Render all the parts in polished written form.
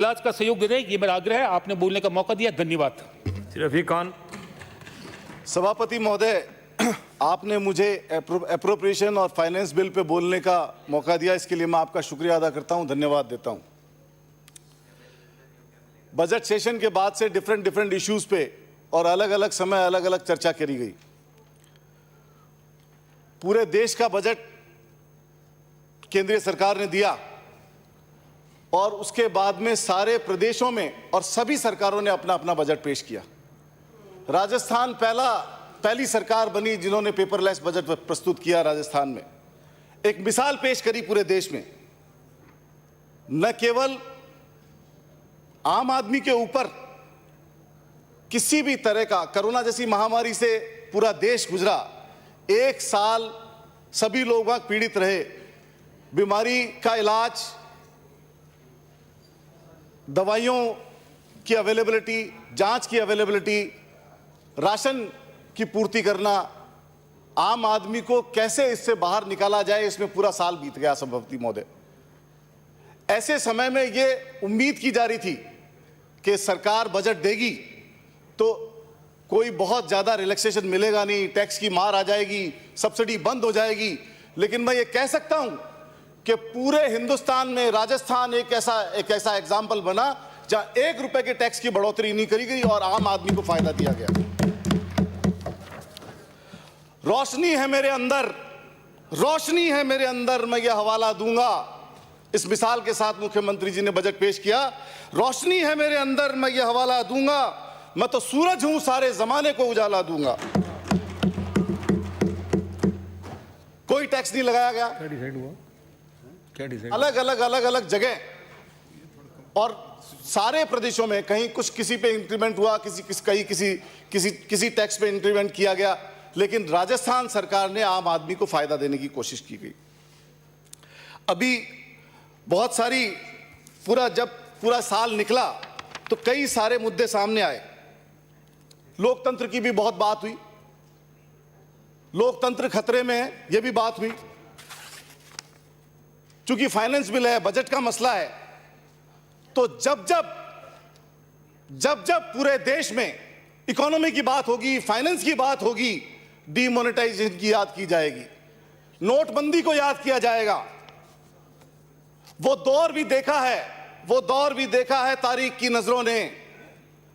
इलाज का सहयोग दे दें, ये मेरा आग्रह है। आपने बोलने का मौका दिया, धन्यवाद। श्री रफीक खान। सभापति महोदय, आपने मुझे एप्रोप्रिएशन और फाइनेंस बिल पे बोलने का मौका दिया, इसके लिए मैं आपका शुक्रिया अदा करता हूं, धन्यवाद देता हूं। बजट सेशन के बाद से डिफरेंट इश्यूज पे और अलग अलग समय अलग अलग चर्चा करी गई। पूरे देश का बजट केंद्रीय सरकार ने दिया और उसके बाद में सारे प्रदेशों में और सभी सरकारों ने अपना अपना बजट पेश किया। राजस्थान पहली सरकार बनी जिन्होंने पेपरलेस बजट प्रस्तुत किया। राजस्थान में एक मिसाल पेश करी पूरे देश में। न केवल आम आदमी के ऊपर किसी भी तरह का, कोरोना जैसी महामारी से पूरा देश गुजरा, एक साल सभी लोग पीड़ित रहे, बीमारी का इलाज, दवाइयों की अवेलेबिलिटी, जांच की अवेलेबिलिटी, राशन की पूर्ति करना, आम आदमी को कैसे इससे बाहर निकाला जाए, इसमें पूरा साल बीत गया। सभापति महोदय, ऐसे समय में ये उम्मीद की जा रही थी कि सरकार बजट देगी तो कोई बहुत ज्यादा रिलैक्सेशन मिलेगा नहीं, टैक्स की मार आ जाएगी, सब्सिडी बंद हो जाएगी। लेकिन मैं ये कह सकता हूं कि पूरे हिंदुस्तान में राजस्थान एक ऐसा एग्जाम्पल बना जहां 1 रुपए के टैक्स की बढ़ोतरी नहीं करी गई और आम आदमी को फायदा दिया गया। रोशनी है मेरे अंदर, रोशनी है मेरे अंदर, मैं यह हवाला दूंगा। इस मिसाल के साथ मुख्यमंत्री जी ने बजट पेश किया। रोशनी है मेरे अंदर, मैं यह हवाला दूंगा, मैं तो सूरज हूं, सारे जमाने को उजाला दूंगा। कोई टैक्स नहीं लगाया गया। अलग अलग जगह और सारे प्रदेशों में कहीं कुछ किसी पे इंक्रीमेंट हुआ, किसी टैक्स पे इंक्रीमेंट किया गया, लेकिन राजस्थान सरकार ने आम आदमी को फायदा देने की कोशिश की गई। अभी बहुत सारी जब पूरा साल निकला तो कई सारे मुद्दे सामने आए। लोकतंत्र की भी बहुत बात हुई, लोकतंत्र खतरे में है, यह भी बात हुई। चूंकि फाइनेंस बिल है, बजट का मसला है, तो जब पूरे देश में इकोनॉमी की बात होगी, फाइनेंस की बात होगी, डीमोनेटाइजेशन की याद की जाएगी, नोटबंदी को याद किया जाएगा। वो दौर भी देखा है तारीख की नजरों ने,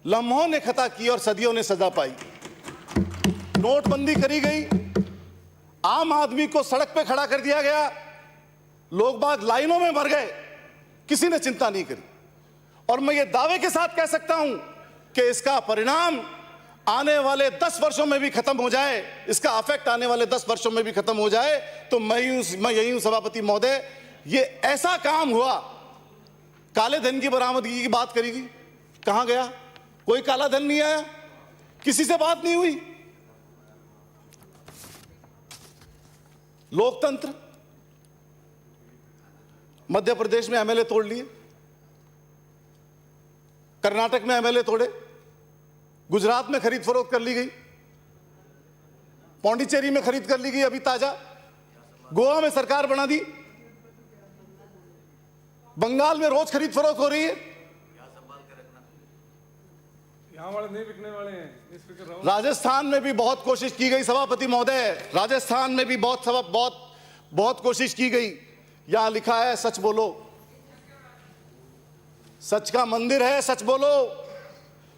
लम्हों ने खता की और सदियों ने सजा पाई। नोटबंदी करी गई, आम आदमी को सड़क पे खड़ा कर दिया गया, लोग बाग लाइनों में मर गए, किसी ने चिंता नहीं करी। और मैं ये दावे के साथ कह सकता हूं कि इसका परिणाम आने वाले 10 वर्षों में भी खत्म हो जाए, इसका अफेक्ट आने वाले 10 वर्षों में भी खत्म हो जाए, तो मैं यही हूं सभापति महोदय। ये ऐसा काम हुआ, काले धन की बरामदगी की बात करेगी, कहां गया? कोई काला धन नहीं आया, किसी से बात नहीं हुई। लोकतंत्र, मध्य प्रदेश में एमएलए तोड़ लिए, कर्नाटक में एमएलए तोड़े, गुजरात में खरीद फरोख्त कर ली गई, पौंडीचेरी में खरीद कर ली गई अभी ताजा, गोवा में सरकार बना दी, बंगाल में रोज खरीद फरोख्त हो रही है, यहाँ वाले नहीं बिकने वाले हैं। राजस्थान में भी बहुत कोशिश की गई सभापति महोदय, राजस्थान में भी बहुत कोशिश की गई। यहां लिखा है सच बोलो, सच का मंदिर है, सच बोलो।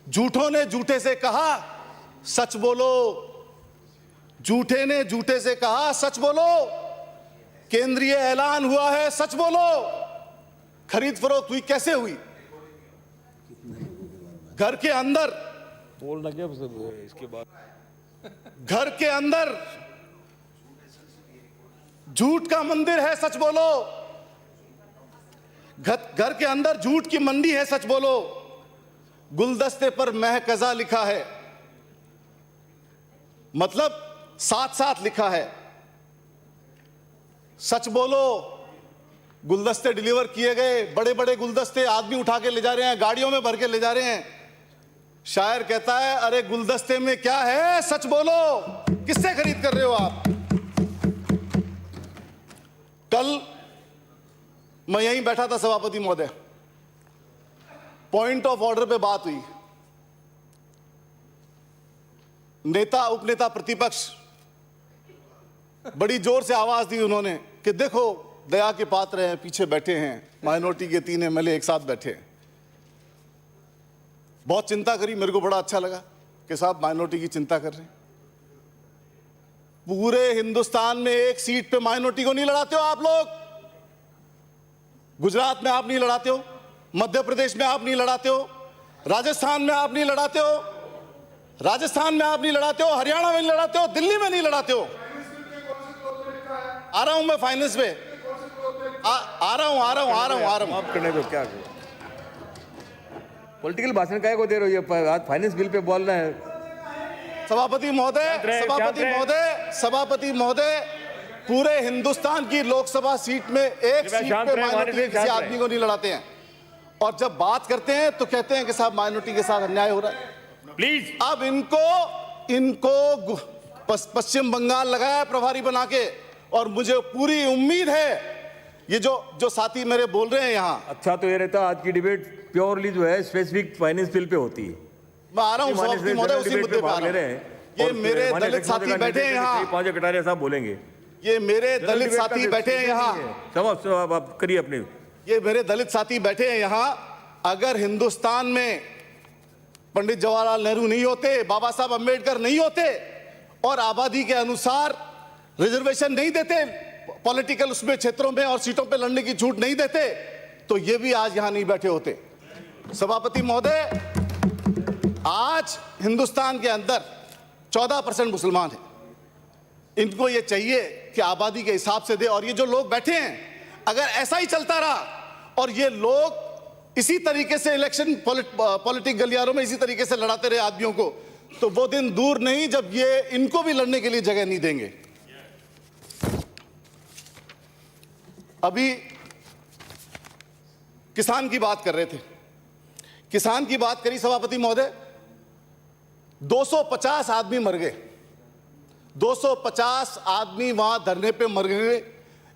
झूठों ने झूठे से कहा सच बोलो, झूठे ने झूठे से कहा सच बोलो। केंद्रीय ऐलान हुआ है, सच बोलो। खरीद फरोख्त हुई, कैसे हुई? घर के अंदर, बोलना क्या इसके बाद, घर के अंदर झूठ का मंदिर है, सच बोलो। घर के अंदर झूठ की मंडी है, सच बोलो। गुलदस्ते पर महकजा लिखा है, मतलब साथ साथ लिखा है, सच बोलो। गुलदस्ते डिलीवर किए गए, बड़े बड़े गुलदस्ते आदमी उठा के ले जा रहे हैं, गाड़ियों में भर के ले जा रहे हैं। शायर कहता है, अरे गुलदस्ते में क्या है, सच बोलो। किससे खरीद कर रहे हो आप? कल मैं यहीं बैठा था सभापति महोदय, पॉइंट ऑफ ऑर्डर पे बात हुई। नेता उपनेता प्रतिपक्ष बड़ी जोर से आवाज दी उन्होंने कि देखो दया के पात्र हैं, पीछे बैठे हैं, माइनॉरिटी के 3 एमएलए एक साथ बैठे हैं। बहुत चिंता करी, मेरे को बड़ा अच्छा लगा कि साहब माइनॉरिटी की चिंता कर रहे हैं। पूरे हिंदुस्तान में एक सीट पे माइनॉरिटी को नहीं लड़ाते हो आप लोग। गुजरात में आप नहीं लड़ाते हो, मध्य प्रदेश में आप नहीं लड़ाते हो, राजस्थान में आप नहीं लड़ाते हो, हरियाणा में नहीं लड़ाते हो, दिल्ली में नहीं लड़ाते हो। आ रहा हूं मैं फाइनेंस पे, आ रहा हूं। आप करने दो, क्या पॉलिटिकल भाषण काय को दे रहे हो? ये आज फाइनेंस बिल पे बोल रहे हैं। सभापति महोदय, पूरे हिंदुस्तान की लोकसभा सीट में एक सीट पे माइनॉरिटी किसी आदमी को नहीं लड़ाते हैं, और जब बात करते हैं तो कहते हैं कि साहब माइनॉरिटी के साथ अन्याय हो रहा है। प्लीज, अब इनको पश्चिम बंगाल लगाया प्रभारी बना के, और मुझे पूरी उम्मीद है ये जो साथी मेरे बोल रहे हैं यहाँ। अच्छा, तो ये रहता आज की डिबेट प्योरली जो है स्पेसिफिक फाइनेंस बिल पे होती है। मैं आ रहा हूँ सभापति महोदय, उसी मुद्दे पे आ रहा हूँ। ये मेरे दलित साथी बैठे हैं यहाँ, 5 कटारिया साहब बोलेंगे। ये मेरे दलित साथी बैठे हैं यहाँ, सब आप करिए अपने। ये मेरे दलित साथी बैठे हैं यहाँ। अगर हिंदुस्तान में पंडित जवाहरलाल नेहरू नहीं होते, बाबा साहब अंबेडकर नहीं होते, और आबादी के अनुसार रिजर्वेशन नहीं देते, पॉलिटिकल उसमें क्षेत्रों में और सीटों पे लड़ने की छूट नहीं देते, तो ये भी आज यहां नहीं बैठे होते। सभापति महोदय, आज हिंदुस्तान के अंदर 14% मुसलमान हैं। इनको ये चाहिए कि आबादी के हिसाब से दे, और ये जो लोग बैठे हैं, अगर ऐसा ही चलता रहा और ये लोग इसी तरीके से इलेक्शन पॉलिटिक गलियारों में इसी तरीके से लड़ाते रहे आदमियों को, तो वो दिन दूर नहीं जब ये इनको भी लड़ने के लिए जगह नहीं देंगे। अभी किसान की बात कर रहे थे, किसान की बात करी सभापति महोदय, 250 आदमी मर गए, 250 आदमी वहां धरने पे मर गए।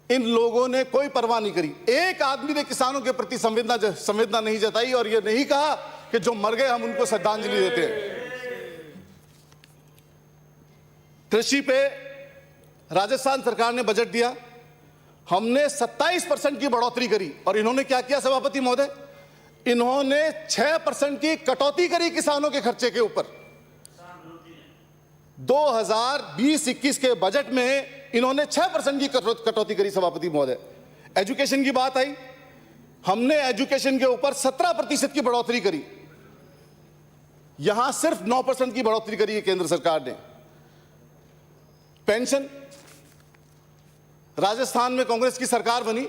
इन लोगों ने कोई परवाह नहीं करी, एक आदमी ने किसानों के प्रति संवेदना नहीं जताई, और ये नहीं कहा कि जो मर गए हम उनको श्रद्धांजलि देते हैं। कृषि पे राजस्थान सरकार ने बजट दिया, हमने 27% की बढ़ोतरी करी, और इन्होंने क्या किया सभापति महोदय? इन्होंने 6% की कटौती करी किसानों के खर्चे के ऊपर। 2020-21 के बजट में इन्होंने 6% की कटौती करी सभापति महोदय। एजुकेशन की बात आई, हमने एजुकेशन के ऊपर 17% की बढ़ोतरी करी, यहां सिर्फ 9% की बढ़ोतरी करी है केंद्र सरकार ने। पेंशन, राजस्थान में कांग्रेस की सरकार बनी,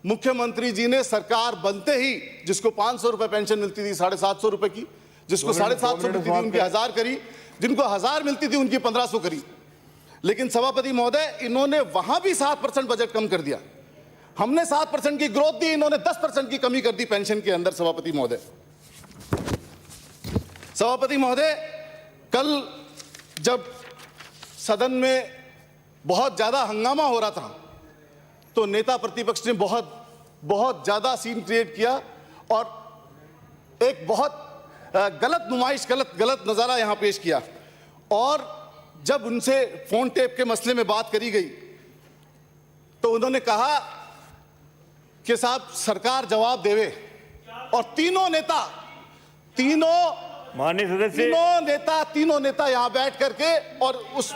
मुख्यमंत्री जी ने सरकार बनते ही जिसको 500 रुपए पेंशन मिलती थी 750 रुपए की, जिसको 750 मिलती थी उनकी 1000 करी, जिनको 1000 मिलती थी उनकी 1500 करी। लेकिन सभापति महोदय, इन्होंने वहां भी 7% बजट कम कर दिया। हमने 7% की ग्रोथ दी, इन्होंने 10% की कमी कर दी पेंशन के अंदर। सभापति महोदय, कल जब सदन में बहुत ज्यादा हंगामा हो रहा था, तो नेता प्रतिपक्ष ने बहुत ज्यादा सीन क्रिएट किया, और एक बहुत गलत नुमाइश, गलत नजारा यहां पेश किया। और जब उनसे फोन टेप के मसले में बात करी गई, तो उन्होंने कहा कि साहब सरकार जवाब देवे, और तीनों नेता यहां बैठ करके, और उस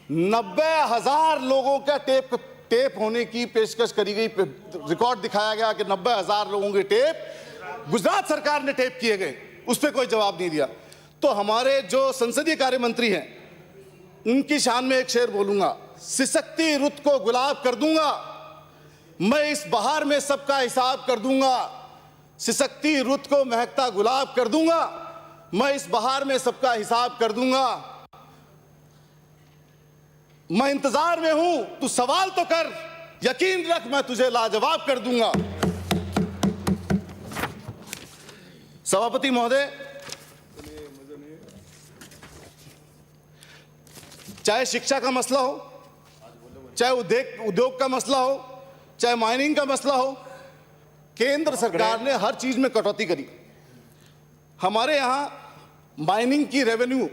90,000 लोगों का टेप होने की पेशकश करी गई, रिकॉर्ड दिखाया गया कि 90,000 लोगों के टेप गुजरात सरकार ने टेप किए गए, उस पर कोई जवाब नहीं दिया। तो हमारे जो संसदीय कार्य मंत्री हैं, उनकी शान में एक शेर बोलूंगा, सिसकती रुत को गुलाब कर दूंगा, मैं इस बहार में सबका हिसाब कर दूंगा। सिसकती रुत को महकता गुलाब कर दूंगा, मैं इस बहार में सबका हिसाब कर दूंगा। मैं इंतजार में हूं, तू सवाल तो कर, यकीन रख मैं तुझे लाजवाब कर दूंगा। सभापति महोदय, चाहे शिक्षा का मसला हो, चाहे उद्योग का मसला हो, चाहे माइनिंग का मसला हो, केंद्र सरकार ने हर चीज में कटौती करी। हमारे यहाँ माइनिंग की रेवेन्यू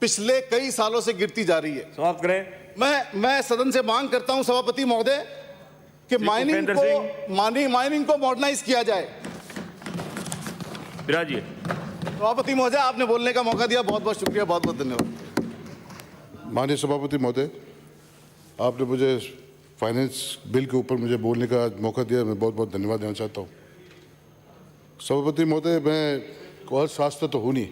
पिछले कई सालों से गिरती जा रही है। समाप्त करें। मैं सदन से मांग करता हूं सभापति महोदय कि माइनिंग को मॉडर्नाइज किया जाए। विराजिए। सभापति महोदय, आपने बोलने का मौका दिया, बहुत बहुत शुक्रिया, बहुत बहुत धन्यवाद। माननीय सभापति महोदय, आपने मुझे फाइनेंस बिल के ऊपर मुझे बोलने का मौका दिया, मैं बहुत बहुत धन्यवाद देना चाहता हूँ। सभापति महोदय, मैं अर्थशास्त्र तो हूँ नहीं,